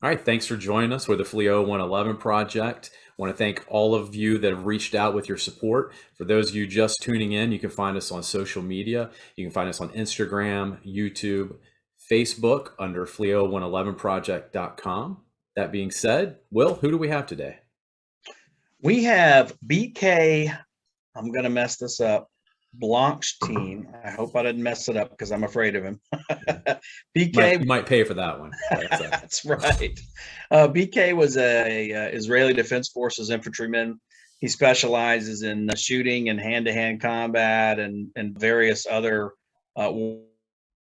All right, thanks for joining us with the FLEOA 111 project. I want to thank all of you that have reached out with your support. For those of you just tuning in, you can find us on social media. You can find us on Instagram, YouTube, Facebook under FLEOA111project.com. That being said, Will, who do we have today? We have BK, I'm going to mess this up, Blankstein. I hope I didn't mess it up because I'm afraid of him. BK, You might pay for that one. that's right. BK was a Israeli Defense Forces infantryman. He specializes in shooting and hand-to-hand combat and various other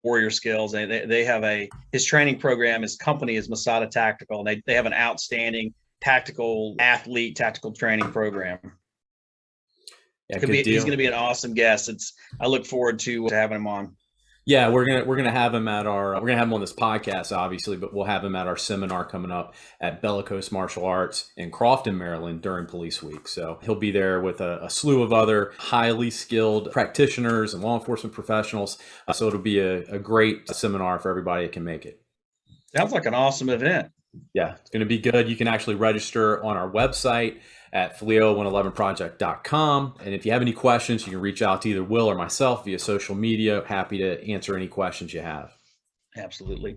warrior skills. They have his training program, his company is Masada Tactical, and they have an outstanding tactical training program. Yeah, he's gonna be an awesome guest. I look forward to having him on. Yeah, we're gonna have him at our we're gonna have him on this podcast, obviously, but we'll have him at our seminar coming up at Bellicose Martial Arts in Crofton, Maryland during Police Week. So he'll be there with a slew of other highly skilled practitioners and law enforcement professionals. So it'll be a great seminar for everybody that can make it. Sounds like an awesome event. Yeah, it's going to be good. You can actually register on our website at FLEOA111project.com. And if you have any questions, you can reach out to either Will or myself via social media. Happy to answer any questions you have. Absolutely.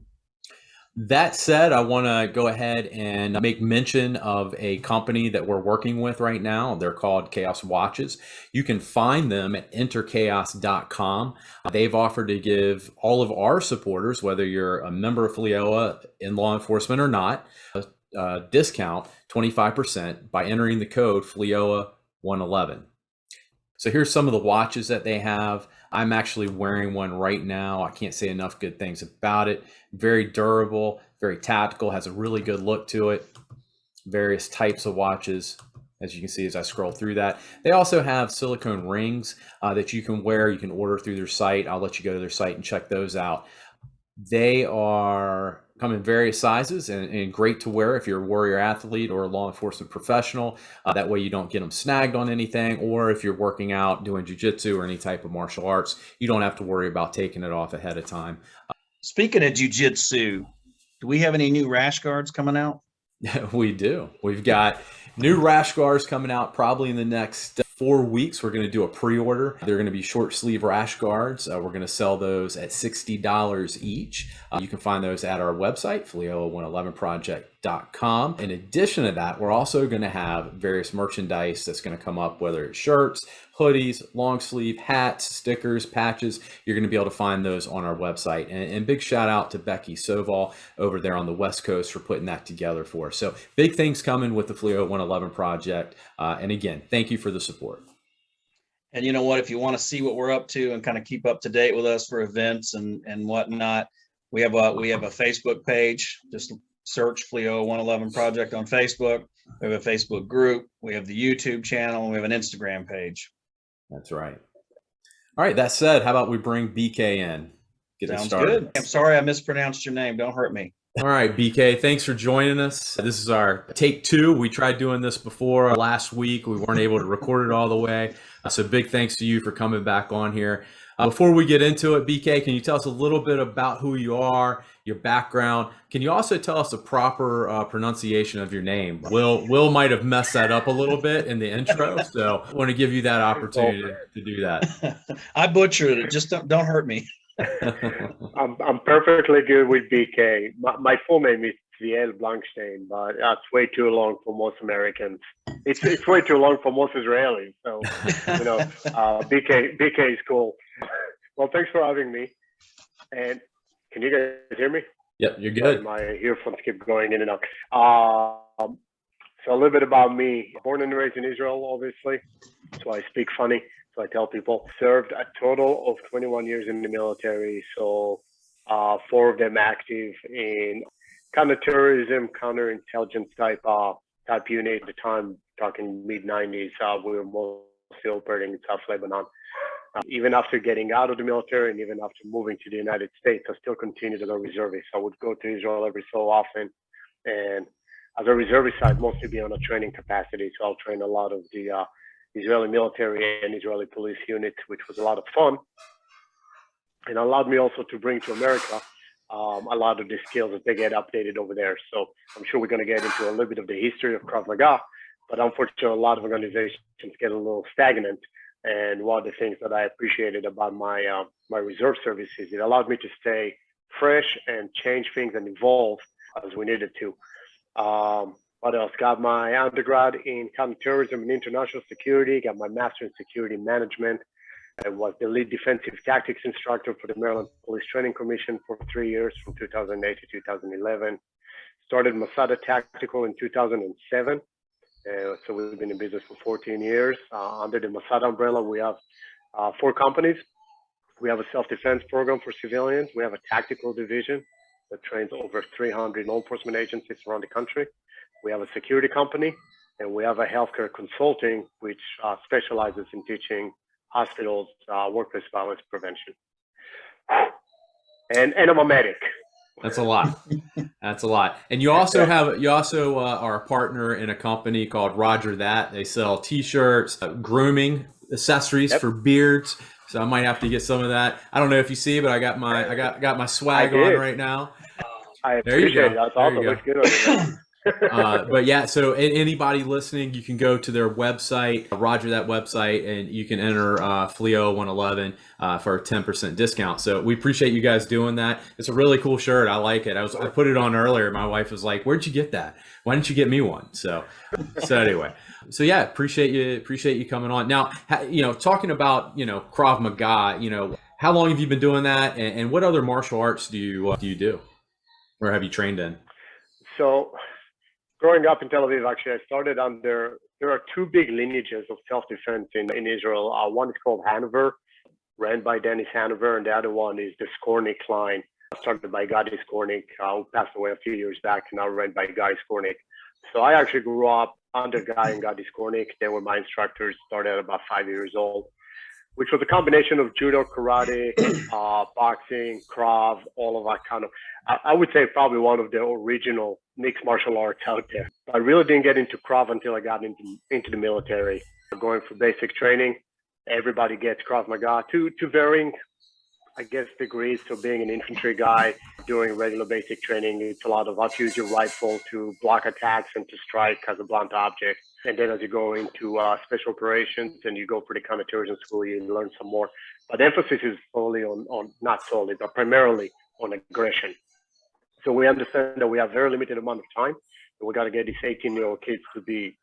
That said, I want to go ahead and make mention of a company that we're working with right now. They're called Chaos Watches. You can find them at enterchaos.com. They've offered to give all of our supporters, whether you're a member of FLEOA in law enforcement or not, a discount 25% by entering the code FLEOA111. So here's some of the watches that they have. I'm actually wearing one right now. I can't say enough good things about it. Very durable, very tactical, has a really good look to it. Various types of watches, as you can see as I scroll through that. They also have silicone rings that you can wear. You can order through their site. I'll let you go to their site and check those out. They come in various sizes and great to wear if you're a warrior athlete or a law enforcement professional. That way you don't get them snagged on anything, or if you're working out, doing jiu-jitsu or any type of martial arts, you don't have to worry about taking it off ahead of time. Speaking of jiu-jitsu, do we have any new rash guards coming out? We do. We've got new rash guards coming out probably in the next 4 weeks. We're going to do a pre-order. They're going to be short sleeve rash guards. We're going to sell those at $60 each. You can find those at our website, FLEOA111project.com. In addition to that, we're also going to have various merchandise that's going to come up, whether it's shirts, hoodies, long sleeve, hats, stickers, patches. You're going to be able to find those on our website. And big shout out to Becky Soval over there on the West Coast for putting that together for us. So big things coming with the FLEOA 111 project. And again, thank you for the support. And you know what, if you want to see what we're up to and kind of keep up to date with us for events and whatnot, we have a Facebook page. Just search FLEOA 111 project on Facebook. We have a Facebook group. We have the YouTube channel. And we have an Instagram page. That's right. All right. That said, how about we bring BK in? Sounds good. I'm sorry I mispronounced your name. Don't hurt me. All right, BK, thanks for joining us. This is our take 2. We tried doing this before last week. We weren't able to record it all the way. So big thanks to you for coming back on here. Before we get into it, BK, can you tell us a little bit about who you are, your background? Can you also tell us the proper pronunciation of your name? Will might have messed that up a little bit in the intro, so I want to give you that opportunity to do that. I butchered it. Just don't hurt me. I'm perfectly good with BK. My full name is Viel Blankstein, but that's way too long for most Americans. It's way too long for most Israelis. So, BK is cool. Well, thanks for having me. And can you guys hear me? Yep, you're good. My earphones keep going in and out. So a little bit about me. Born and raised in Israel, obviously. So I speak funny. So I tell people, served a total of 21 years in the military. So 4 of them active in counterterrorism, counterintelligence type unit at the time, talking mid-90s. We were mostly operating in South Lebanon. Even after getting out of the military and even after moving to the United States, I still continued as a reservist. I would go to Israel every so often. And as a reservist, I'd mostly be on a training capacity. So I'll train a lot of the Israeli military and Israeli police units, which was a lot of fun. And allowed me also to bring to America a lot of the skills that they get updated over there. So I'm sure we're going to get into a little bit of the history of Krav Maga, but unfortunately, a lot of organizations get a little stagnant. And one of the things that I appreciated about my my reserve service is it allowed me to stay fresh and change things and evolve as we needed to. What else? Got my undergrad in counterterrorism and international security. Got my master in security management. I was the lead defensive tactics instructor for the Maryland Police Training Commission for 3 years, from 2008 to 2011. Started Masada Tactical in 2007. So we've been in business for 14 years. Under the Masada umbrella, we have 4 companies. We have a self-defense program for civilians. We have a tactical division that trains over 300 law enforcement agencies around the country. We have a security company, and we have a healthcare consulting, which specializes in teaching hospitals workplace violence prevention. And I'm a medic. That's a lot. That's a lot. And you also are a partner in a company called Roger That. They sell T-shirts, grooming accessories for beards. So I might have to get some of that. I don't know if you see, but I got my swag on right now. I appreciate it. That's awesome. Looks good on you. But yeah, so anybody listening, you can go to their website, Roger That website, and you can enter FLEOA 111 for a 10% discount. So we appreciate you guys doing that. It's a really cool shirt. I like it. I put it on earlier. My wife was like, "Where'd you get that? Why didn't you get me one?" So anyway, so yeah, appreciate you coming on. Now, talking about Krav Maga, how long have you been doing that, and what other martial arts do you do, or have you trained in? So, growing up in Tel Aviv, actually, I started there are 2 big lineages of self-defense in Israel. One is called Hanover, ran by Dennis Hanover, and the other one is the Skornik line, started by Gadi Skornik, who passed away a few years back, and now ran by Guy Skornik. So I actually grew up under Guy and Gadi Skornik. They were my instructors, started at about 5 years old, which was a combination of judo, karate, boxing, Krav, all of that kind of, I would say probably one of the original mixed martial arts out there. I really didn't get into Krav until I got into the military. Going for basic training, everybody gets Krav Maga to varying, I guess, degrees. So being an infantry guy, doing regular basic training, it's a lot of how to use your rifle to block attacks and to strike as a blunt object. And then as you go into special operations and you go for the counterterrorism school, you learn some more. But the emphasis is not solely, but primarily on aggression. So we understand that we have very limited amount of time, and we got to get these 18-year-old kids to be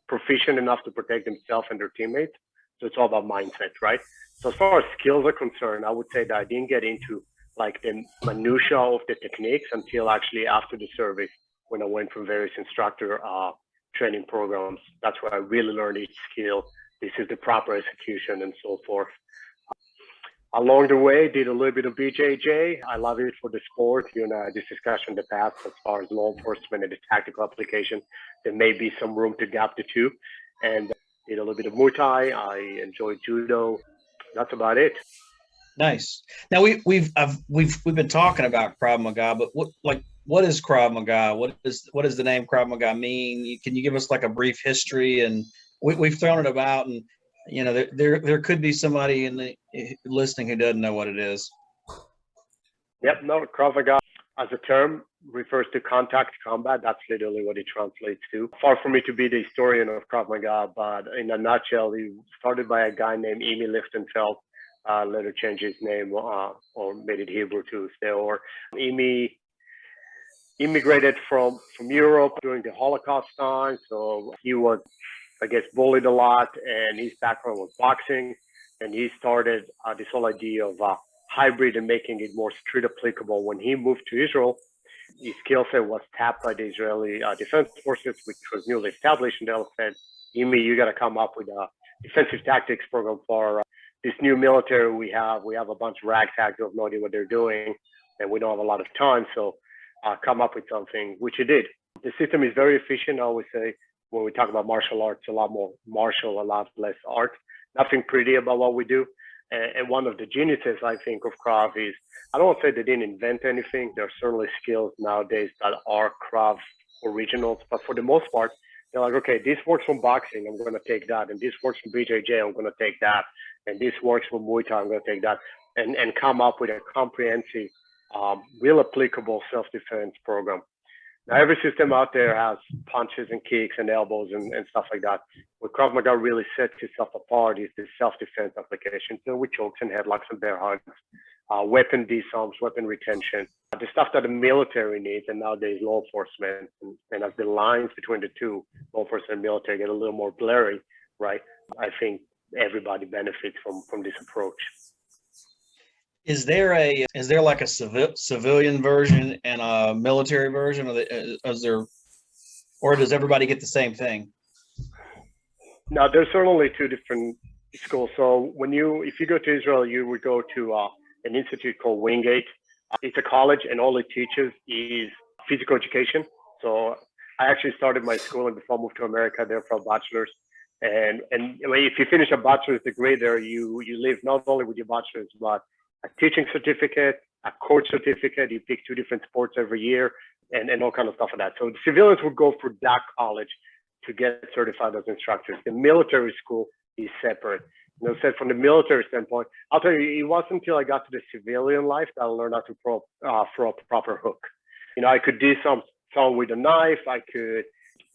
proficient enough to protect themselves and their teammates. So it's all about mindset, right? So as far as skills are concerned, I would say that I didn't get into like the minutia of the techniques until actually after the service, when I went from various instructor training programs. That's where I really learned each skill. This is the proper execution and so forth. Along the way, did a little bit of BJJ. I love it for the sport. This discussion in the past, as far as law enforcement and the tactical application, there may be some room to gap the two. And did a little bit of Muay Thai. I enjoy judo. That's about it. Nice. Now we've been talking about Krav Maga, but what is Krav Maga? What does the name Krav Maga mean? Can you give us like a brief history? And we've thrown it about, and there could be somebody listening who doesn't know what it is. Yep. No, Krav Maga as a term refers to contact combat. That's literally what it translates to. Far from me to be the historian of Krav Maga, but in a nutshell, it started by a guy named Emi Lichtenfeld. Later changed his name or made it Hebrew to Steor. Emi immigrated from Europe during the Holocaust time, so he was, I guess, bullied a lot, and his background was boxing, and he started this whole idea of hybrid and making it more street applicable. When he moved to Israel, his skill set was tapped by the Israeli Defense Forces, which was newly established, and they said, Emi, you got to come up with a defensive tactics program for this new military we have. We have a bunch of ragtags who have no idea what they're doing, and we don't have a lot of time, so come up with something, which he did. The system is very efficient. I always say, when we talk about martial arts, a lot more martial, a lot less art. Nothing pretty about what we do. And one of the geniuses, I think, of Krav is, I don't want to say they didn't invent anything. There are certainly skills nowadays that are Krav originals, but for the most part, they're like, okay, this works from boxing, I'm going to take that. And this works from BJJ, I'm going to take that. And this works from Muay Thai, I'm going to take that. And come up with a comprehensive real applicable self-defense program. Now, every system out there has punches and kicks and elbows and stuff like that. What Krav Maga really sets itself apart is the self-defense application, so with chokes and headlocks and bear hugs, weapon disarms, weapon retention, the stuff that the military needs and nowadays law enforcement. And as the lines between the two, law enforcement and military, get a little more blurry, right? I think everybody benefits from this approach. Is there like a civilian version and a military version? Or does everybody get the same thing? Now, there's certainly two different schools. So if you go to Israel, you would go to an institute called Wingate. It's a college, and all it teaches is physical education. So I actually started my school, and before I moved to America there for a bachelor's. And if you finish a bachelor's degree there, you leave not only with your bachelor's, but a teaching certificate, a coach certificate. You pick 2 different sports every year, and all kind of stuff like that. So the civilians would go for that college to get certified as instructors. The military school is separate. Said from the military standpoint, I'll tell you, it wasn't until I got to the civilian life that I learned how to throw a proper hook. I could do some with a knife. I could,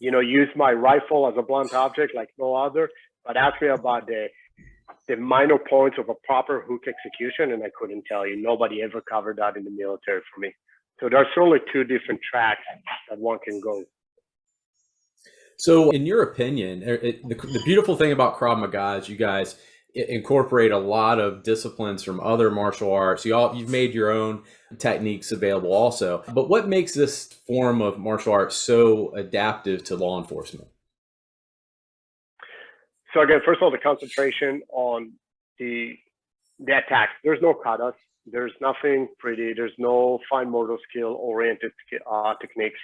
use my rifle as a blunt object like no other. But ask me about the minor points of a proper hook execution, and I couldn't tell you. Nobody ever covered that in the military for me. So there are certainly 2 different tracks that one can go. So in your opinion, the beautiful thing about Krav Maga is you guys incorporate a lot of disciplines from other martial arts. You've made your own techniques available also. But what makes this form of martial arts so adaptive to law enforcement? So again, first of all, the concentration on the attacks. There's no katas. There's nothing pretty. There's no fine motor skill oriented techniques,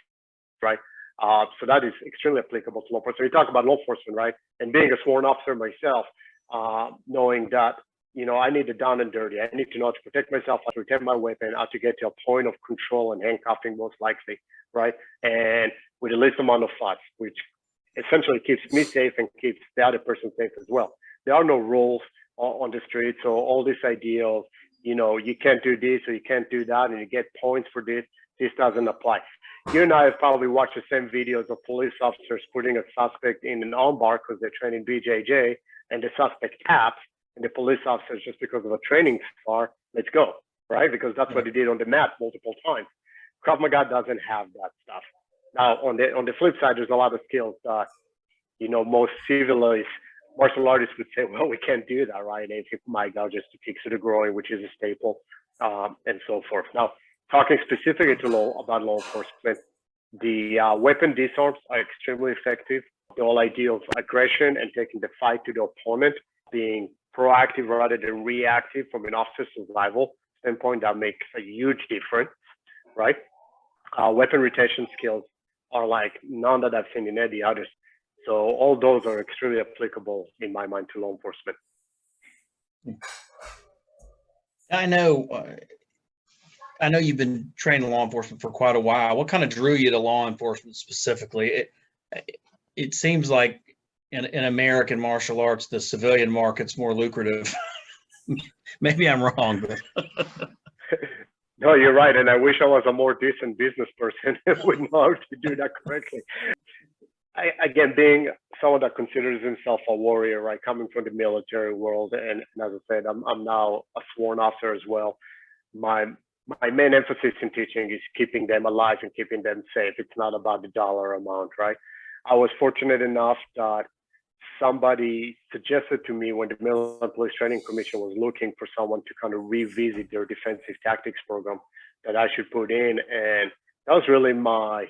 right? So that is extremely applicable to law enforcement. You talk about law enforcement, right? And being a sworn officer myself, knowing that, I need it down and dirty. I need to know how to protect myself, how to retain my weapon, how to get to a point of control and handcuffing most likely, right? And with the least amount of fuss, which essentially keeps me safe and keeps the other person safe as well. There are no rules on the street. So all this idea of, you can't do this or you can't do that and you get points for this doesn't apply. You and I have probably watched the same videos of police officers putting a suspect in an armbar because they're training BJJ, and the suspect taps, and the police officers, just because of a training spar, let's go, right? Because that's what they did on the mat multiple times. Krav Maga doesn't have that stuff. Now, on the flip side, there's a lot of skills that, most civilized martial artists would say, well, we can't do that, right? And if my God, just to kick to the groin, which is a staple, and so forth. Now, talking specifically about law enforcement, the weapon disarms are extremely effective. The whole idea of aggression and taking the fight to the opponent, being proactive rather than reactive from an officer survival standpoint, that makes a huge difference, right? Weapon retention skills are like none that I've seen in any others. So all those are extremely applicable in my mind to law enforcement. I know you've been training law enforcement for quite a while. What kind of drew you to law enforcement specifically? It seems like in American martial arts, the civilian market's more lucrative. Maybe I'm wrong, but no, you're right. And I wish I was a more decent business person who would know how to do that correctly. Again, being someone that considers himself a warrior, right, coming from the military world, and as I said, I'm now a sworn officer as well. My main emphasis in teaching is keeping them alive and keeping them safe. It's not about the dollar amount, right? I was fortunate enough that somebody suggested to me when the Military Police Training Commission was looking for someone to kind of revisit their defensive tactics program that I should put in. And that was really my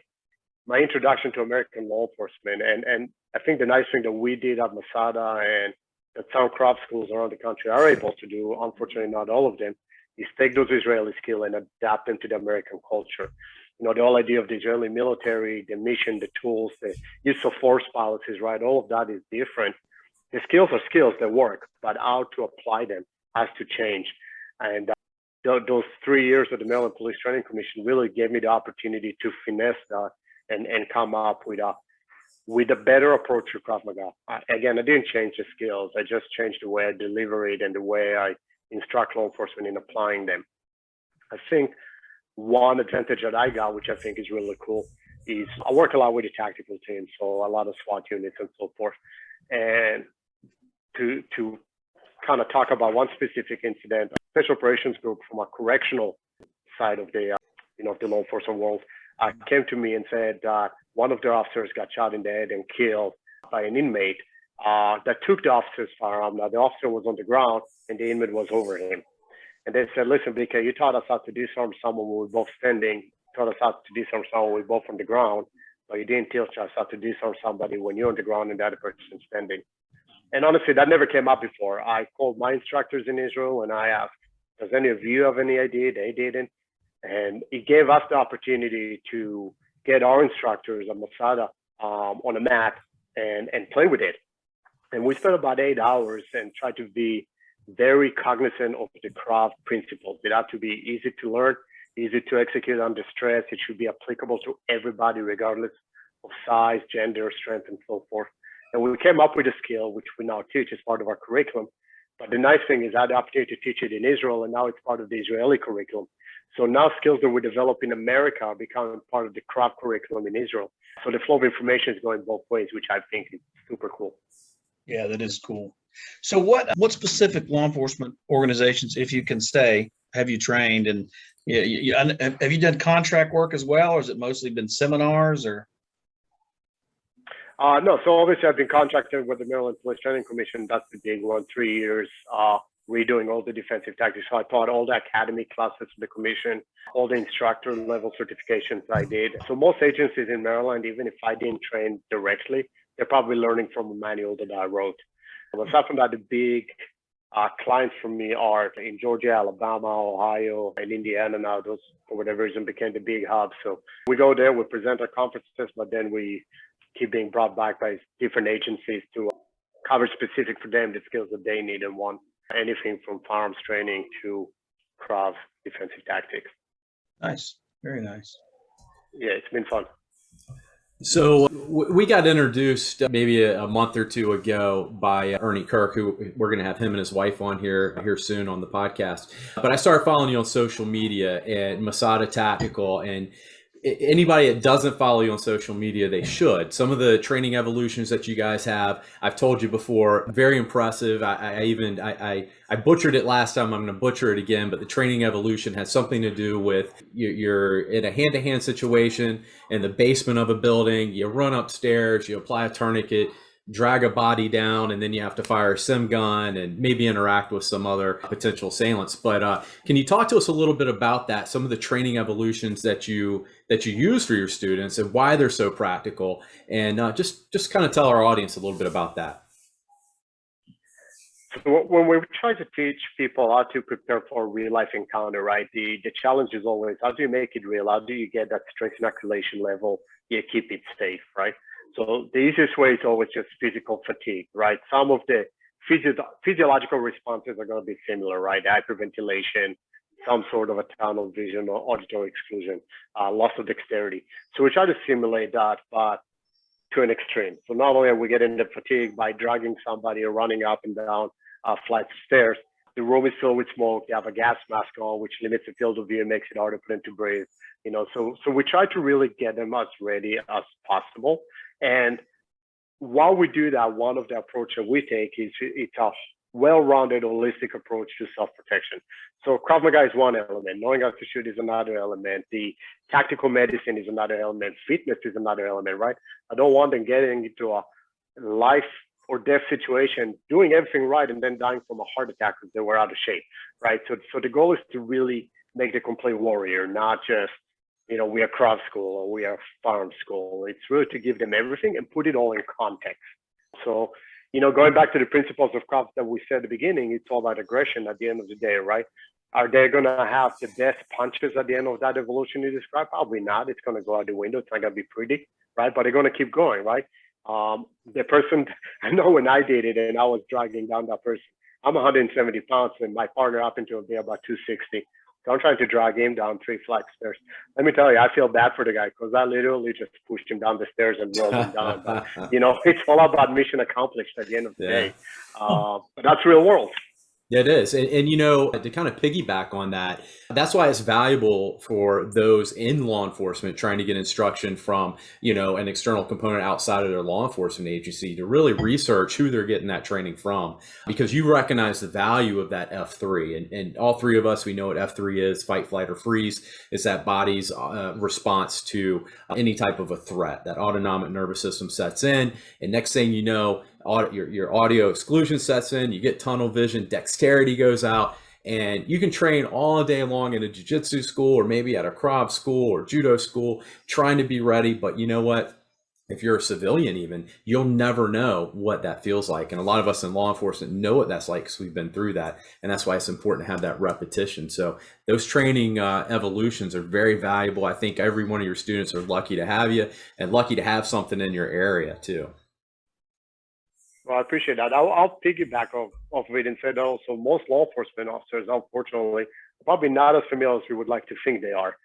introduction to American law enforcement. And I think the nice thing that we did at Masada and that some Krav schools around the country are able to do, unfortunately not all of them, is take those Israeli skills and adapt them to the American culture. The whole idea of the Israeli military, the mission, the tools, the use of force policies, right? All of that is different. The skills are skills that work, but how to apply them has to change. And those 3 years of the Maryland Police Training Commission really gave me the opportunity to finesse that and come up with a better approach to Krav Maga. Again, I didn't change the skills. I just changed the way I deliver it and the way I instruct law enforcement in applying them. I think one advantage that I got, which I think is really cool, is I work a lot with the tactical team, so a lot of SWAT units and so forth. And to kind of talk about one specific incident, a special operations group from a correctional side of the the law enforcement world came to me and said that one of their officers got shot in the head and killed by an inmate that took the officer's firearm. Now the officer was on the ground and the inmate was over him. And they said, "Listen, BK, you taught us how to disarm someone when we were both standing. You taught us how to disarm someone when we were both on the ground, but you didn't teach us how to disarm somebody when you're on the ground and the other person's standing." And honestly, that never came up before. I called my instructors in Israel and I asked, "Does any of you have any idea?" They didn't. And it gave us the opportunity to get our instructors at Masada on a mat and play with it. And we spent about 8 hours and tried to be very cognizant of the Krav principles. It had to be easy to learn, easy to execute under stress. It should be applicable to everybody, regardless of size, gender, strength, and so forth. And we came up with a skill, which we now teach as part of our curriculum. But the nice thing is I had the opportunity to teach it in Israel, and now it's part of the Israeli curriculum. So now skills that we develop in America are becoming part of the Krav curriculum in Israel. So the flow of information is going both ways, which I think is super cool. Yeah, that is cool. So what specific law enforcement organizations, if you can stay, have you trained? And have you done contract work as well, or has it mostly been seminars? Or no, so obviously I've been contracted with the Maryland Police Training Commission. That's the big one, 3 years, redoing all the defensive tactics. So I taught all the academy classes for the commission, all the instructor level certifications I did. So most agencies in Maryland, even if I didn't train directly, they're probably learning from a manual that I wrote. And aside from that, the big clients for me are in Georgia, Alabama, Ohio, and Indiana now. Those, for whatever reason, became the big hubs. So we go there, we present our conferences, but then we keep being brought back by different agencies to cover specific for them the skills that they need and want. Anything from firearms training to Krav defensive tactics. Nice, very nice. Yeah, it's been fun. So we got introduced maybe a month or two ago by Ernie Kirk, who we're going to have him and his wife on here soon on the podcast. But I started following you on social media at Masada Tactical, and anybody that doesn't follow you on social media, they should. Some of the training evolutions that you guys have, I've told you before, very impressive. I butchered it last time. I'm going to butcher it again, but the training evolution has something to do with you're in a hand-to-hand situation in the basement of a building. You run upstairs, you apply a tourniquet, drag a body down, and then you have to fire a sim gun and maybe interact with some other potential assailants. But can you talk to us a little bit about that, some of the training evolutions that you use for your students and why they're so practical, and just kind of tell our audience a little bit about that? So when we try to teach people how to prepare for a real life encounter, right, the challenge is always, how do you make it real? How do you get that stress inoculation level? You keep it safe, right? So the easiest way is always just physical fatigue, right? Some of the physiological responses are going to be similar, right? Hyperventilation, some sort of a tunnel vision or auditory exclusion, loss of dexterity. So we try to simulate that, but to an extreme. So not only are we getting the fatigue by dragging somebody or running up and down flights of stairs, the room is filled with smoke. You have a gas mask on, which limits the field of view and makes it harder for them to breathe. So we try to really get them as ready as possible. And while we do that, one of the approach that we take is it's a well-rounded, holistic approach to self-protection. So Krav Maga is one element. Knowing how to shoot is another element. The tactical medicine is another element. Fitness is another element, right? I don't want them getting into a life or death situation, doing everything right, and then dying from a heart attack because they were out of shape, right? So the goal is to really make the complete warrior, not just, we are Krav school or we are farm school. It's really to give them everything and put it all in context. So, going back to the principles of Krav that we said at the beginning, it's all about aggression at the end of the day, right? Are they going to have the best punches at the end of that evolution you described? Probably not. It's going to go out the window. It's not going to be pretty, right? But they're going to keep going, right? The person, I know when I did it and I was dragging down that person, I'm 170 pounds and my partner happened to be about 260. So I'm trying to drag him down 3 flights of stairs. Let me tell you, I feel bad for the guy because I literally just pushed him down the stairs and rolled him down. But, it's all about mission accomplished at the end of the day. But that's real world. Yeah, it is. And you know, to kind of piggyback on that, that's why it's valuable for those in law enforcement trying to get instruction from, you know, an external component outside of their law enforcement agency to really research who they're getting that training from, because you recognize the value of that F3. And all three of us, we know what F3 is: fight, flight, or freeze. It's that body's response to any type of a threat. That autonomic nervous system sets in. And next thing you know, your audio exclusion sets in, you get tunnel vision, dexterity goes out, and you can train all day long in a jiu-jitsu school or maybe at a Krav school or judo school trying to be ready. But you know what? If you're a civilian, even, you'll never know what that feels like. And a lot of us in law enforcement know what that's like because we've been through that. And that's why it's important to have that repetition. So those training evolutions are very valuable. I think every one of your students are lucky to have you and lucky to have something in your area too. Well, I appreciate that. I'll piggyback off of it and say that also most law enforcement officers, unfortunately, are probably not as familiar as we would like to think they are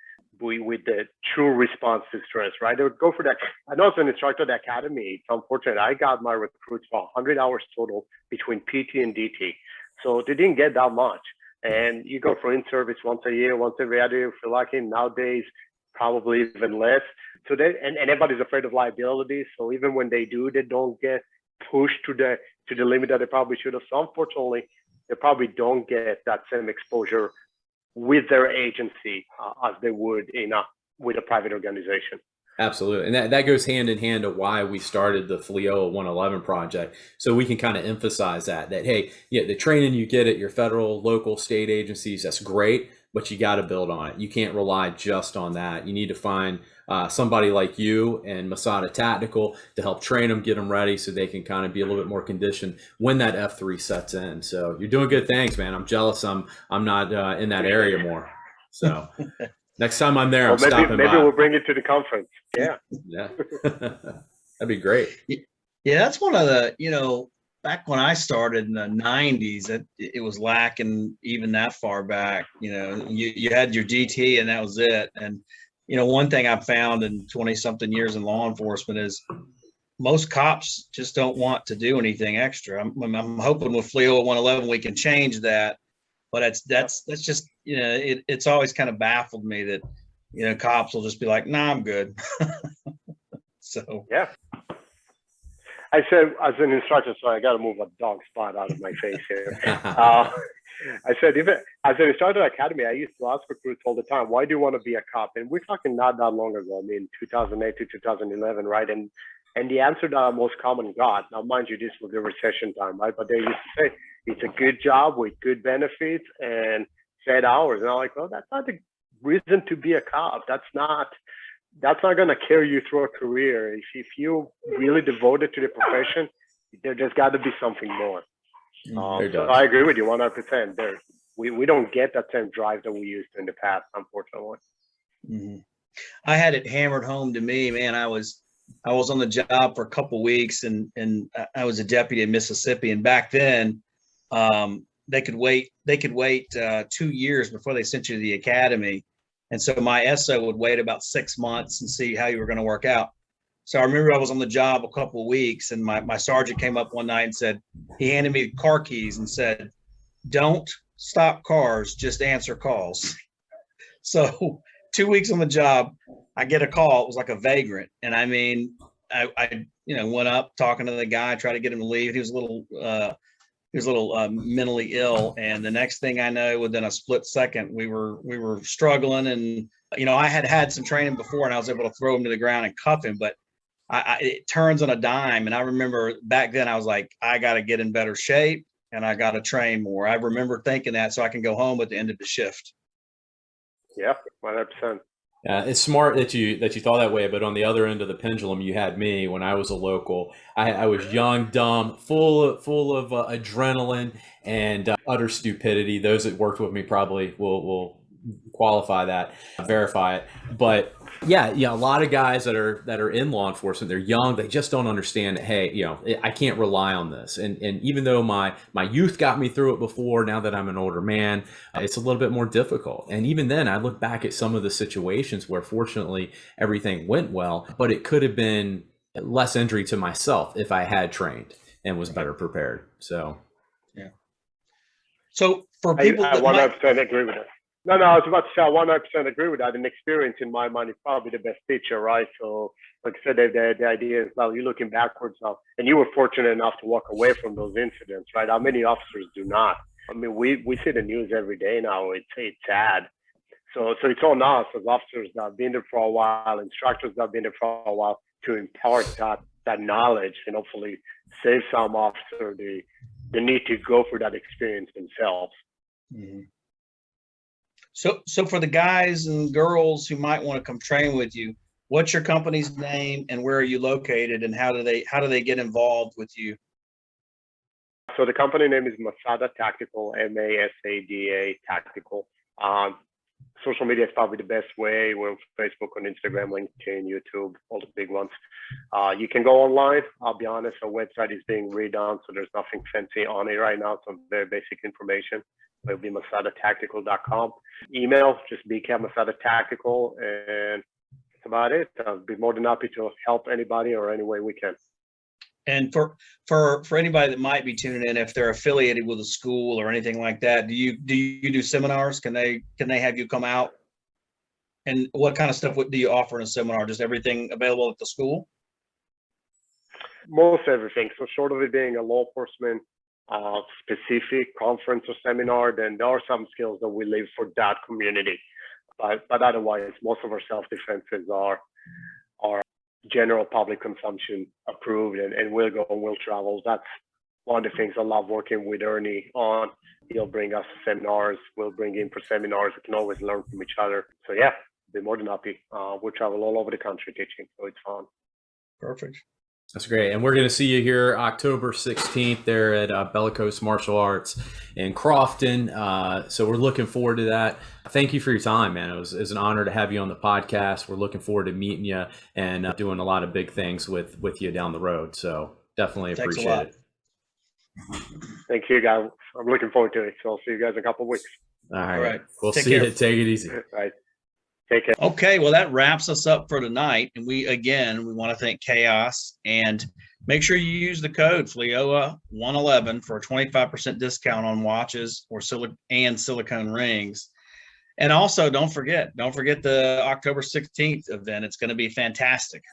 with the true response to stress, right? They would go for that. I know as an instructor at the academy, it's unfortunate. I got my recruits for 100 hours total between PT and DT. So they didn't get that much. And you go for in-service once a year, once every other year, if you're lucky. Nowadays, probably even less. So and everybody's afraid of liability. So even when they do, they don't get pushed to the limit that they probably should have. So unfortunately, they probably don't get that same exposure with their agency as they would with a private organization. Absolutely. And that goes hand in hand to why we started the FLEOA 111 project. So we can kind of emphasize that, hey, yeah, the training you get at your federal, local, state agencies, that's great, but you got to build on it. You can't rely just on that. You need to find somebody like you and Masada Tactical to help train them, get them ready so they can kind of be a little bit more conditioned when that F3 sets in. So you're doing good things, man. I'm jealous I'm not in that area more. So next time I'm there, I'm stopping by. Maybe we'll bring it to the conference. Yeah. Yeah. That'd be great. Yeah, that's one of the, you know, back when I started in the 90s, it was lacking even that far back. You know, you had your DT and that was it. And, you know, one thing I've found in 20-something years in law enforcement is most cops just don't want to do anything extra. I'm hoping with FLEOA 111 we can change that. But that's just, you know, it's always kind of baffled me that, you know, cops will just be like, nah, I'm good. So yeah. I said, as an instructor, sorry, I got to move a dog spot out of my face here. I said, even as an instructor at Academy, I used to ask recruits all the time, why do you want to be a cop? And we're talking not that long ago, I mean, 2008 to 2011, right? And the answer that I most common got, now mind you, this was the recession time, right? But they used to say, it's a good job with good benefits and set hours. And I'm like, well, that's not the reason to be a cop. That's not going to carry you through a career. If you really devoted to the profession, there's got to be something more. So I agree with you 100%. We don't get that same drive that we used to in the past, unfortunately. Mm-hmm. I had it hammered home to me, man. I was on the job for a couple of weeks, and I was a deputy in Mississippi. And back then, they could wait 2 years before they sent you to the academy. And so my SO would wait about 6 months and see how you were going to work out. So I remember I was on the job a couple of weeks, and my sergeant came up one night and said, he handed me car keys and said, don't stop cars, just answer calls. So 2 weeks on the job, I get a call. It was like a vagrant. And I mean, I went up talking to the guy, tried to get him to leave. He was a little mentally ill. And the next thing I know, within a split second, we were struggling. And, you know, I had some training before and I was able to throw him to the ground and cuff him, but it turns on a dime. And I remember back then I was like, I got to get in better shape and I got to train more. I remember thinking that so I can go home at the end of the shift. Yeah, 100%. It's smart that you thought that way, but on the other end of the pendulum, you had me when I was a local. I was young, dumb, full of adrenaline and utter stupidity. Those that worked with me probably will qualify that, verify it. But yeah, a lot of guys that are in law enforcement, they're young, they just don't understand that, hey, you know, I can't rely on this. And even though my youth got me through it before, now that I'm an older man, it's a little bit more difficult. And even then, I look back at some of the situations where fortunately everything went well, but it could have been less injury to myself if I had trained and was better prepared. So So for I people that might, 100% agree with that. No, I was about to say I 100% agree with that. And experience, in my mind, is probably the best teacher, right? So, like I said, the idea is, well, you're looking backwards now, and you were fortunate enough to walk away from those incidents, right? How many officers do not? I mean, we see the news every day now. It's sad. So it's on us as officers that have been there for a while, instructors that have been there for a while, to impart that knowledge and hopefully save some officer the need to go through that experience themselves. mm-hmm. So for the guys and girls who might want to come train with you, what's your company's name and where are you located, and how do they get involved with you? So the company name is Masada Tactical, MASADA Tactical. Social media is probably the best way. We're on Facebook, on Instagram, LinkedIn, YouTube, all the big ones. You can go online. I'll be honest, our website is being redone, so there's nothing fancy on it right now. Some very basic information. It'll be masadatactical.com. Email, just bk@masadatactical, and that's about it. I'll be more than happy to help anybody or any way we can. And for anybody that might be tuning in, if they're affiliated with a school or anything like that, do you do seminars? Can they have you come out? And what kind of stuff do you offer in a seminar? Just everything available at the school? Most everything. So short of it being a law enforcement specific conference or seminar, then there are some skills that we leave for that community. But otherwise, most of our self-defenses are general public consumption approved, and we'll go and we'll travel. That's one of the things I love working with Ernie on. He'll bring us to seminars, we'll bring in for seminars. We can always learn from each other. So yeah, be more than happy. We'll travel all over the country teaching, so it's fun. Perfect. That's great. And we're going to see you here October 16th there at Bellicose Martial Arts in Crofton. So we're looking forward to that. Thank you for your time, man. It was an honor to have you on the podcast. We're looking forward to meeting you and doing a lot of big things with you down the road. So definitely appreciate it. Thank you, guys. I'm looking forward to it. So I'll see you guys in a couple of weeks. All right. We'll Take see care. you. Take it easy. All right. Take care. Okay, well, that wraps us up for tonight. And we want to thank Chaos, and make sure you use the code FLEOA 111 for a 25% discount on watches or silicone rings. And also don't forget the October 16th event. It's going to be fantastic.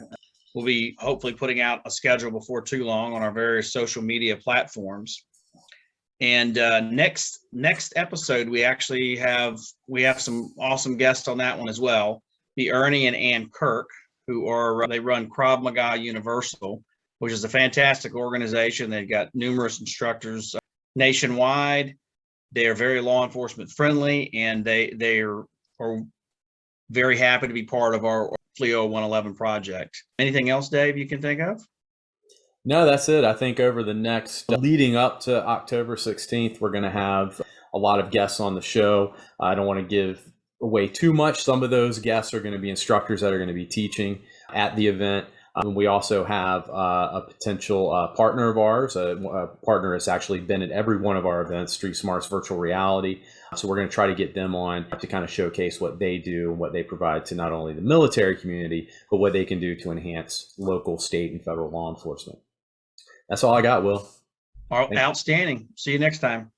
We'll be hopefully putting out a schedule before too long on our various social media platforms. And next episode, we have some awesome guests on that one as well. Be Ernie and Ann Kirk, they run Krav Maga Universal, which is a fantastic organization. They've got numerous instructors nationwide. They are very law enforcement friendly, and they are very happy to be part of our FLEOA 111 project. Anything else, Dave, you can think of? No, that's it. I think over the next leading up to October 16th, we're going to have a lot of guests on the show. I don't want to give away too much. Some of those guests are going to be instructors that are going to be teaching at the event. We also have a potential partner of ours. A partner has actually been at every one of our events, Street Smarts Virtual Reality. So we're going to try to get them on to kind of showcase what they do and what they provide to not only the military community, but what they can do to enhance local, state, and federal law enforcement. That's all I got, Will. Outstanding. See you next time.